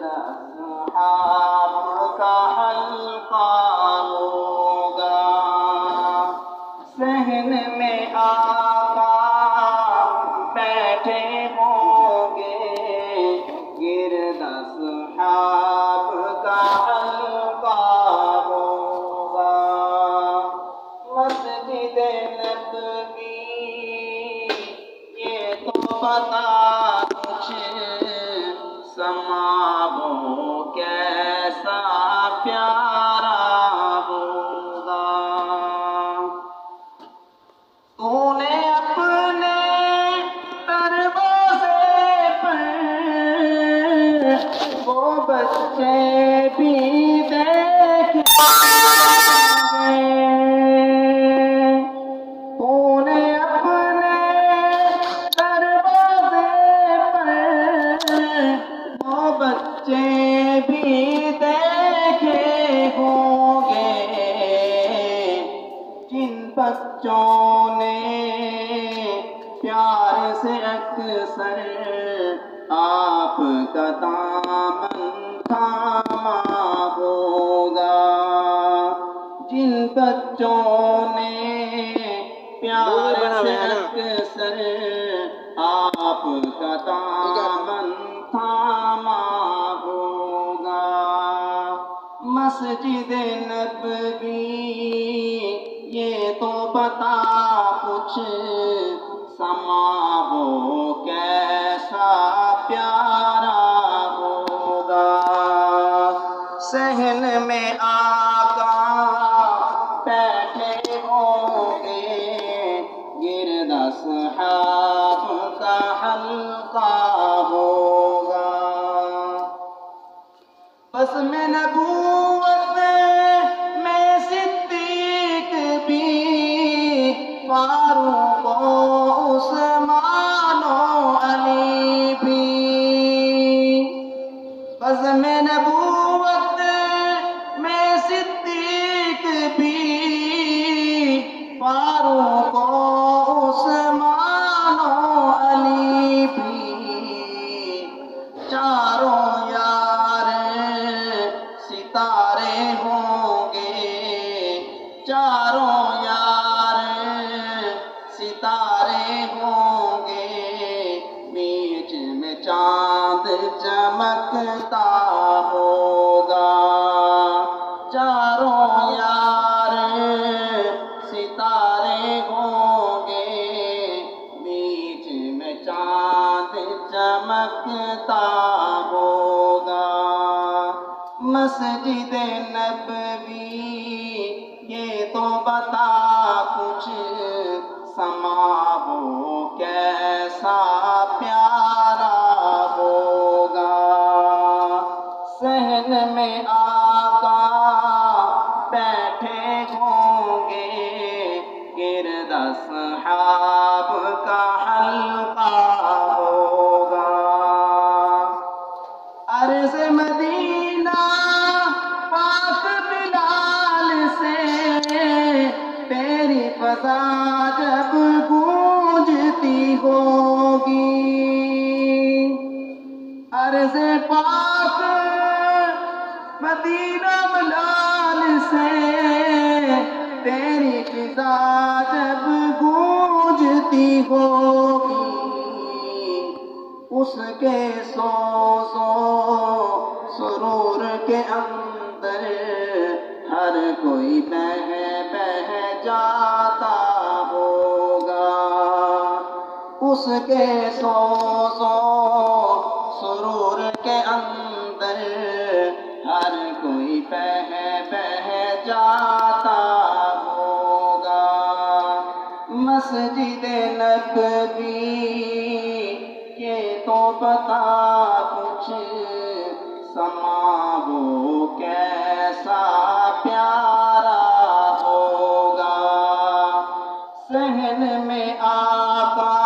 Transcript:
اصحاب کا حلقہ ہوگا، صحن میں آقا بیٹھے ہوں گے، گرد اصحاب کا حلقہ ہوگا، مسجد نبوی یہ تو بتا کچھ سما وہ کیسا پیارا ہوگا، تو نے اپنے دروازے پر وہ بچے بھی دیکھے، تو نے اپنے دروازے پر وہ بچے بھی دیکھے ہوں گے، جن بچوں نے پیار سے اکثر آپ کا دامن تھاما ہوگا، جن بچوں نے پیار سے اکثر آپ کا دامن تھاما ہوگا، مسجد نبوی یہ تو بتا کچھ سما وہ کیسا پیارا ہوگا، صحن میں آقا بیٹھے ہوں گے، گرد اصحاب کا حلقہ ہوگا، بس میں نبوت میں صدیق بھی، فاروق و عثمان و علی بھی، بس میں نبوت میں صدیق بھی، فاروق و عثمان و علی بھی، چاروں یار ستارے ہوں گے، چاروں یار ستارے ہوں گے، بیچ میں چاند چمکتا ہوگا، چاروں یار ستارے ہوں گے، بیچ میں چاند چمکتا ہوگا، مسجد نبوی یہ تو بتا کچھ سما وہ کیسا پیارا ہوگا، صحن میں آقا بیٹھے ہوں گے، گرد اصحاب کا حلقہ ہوگا، عرض مدینہ پاک بلال سے تیری فضا جب گونجتی ہوگی، عرض پاک مدینہ بلال سے تیری فضا جب گونجتی ہوگی، اس کے سوز و سرور کے اندر ہر کوئی بہہ جاتا ہوگا، اس کے سوز و سرور کے اندر ہر کوئی بہہ جاتا ہوگا، مسجد نبوی یہ تو بتا کچھ سما وہ کیسا پیارا ہوگا، صحن میں آقا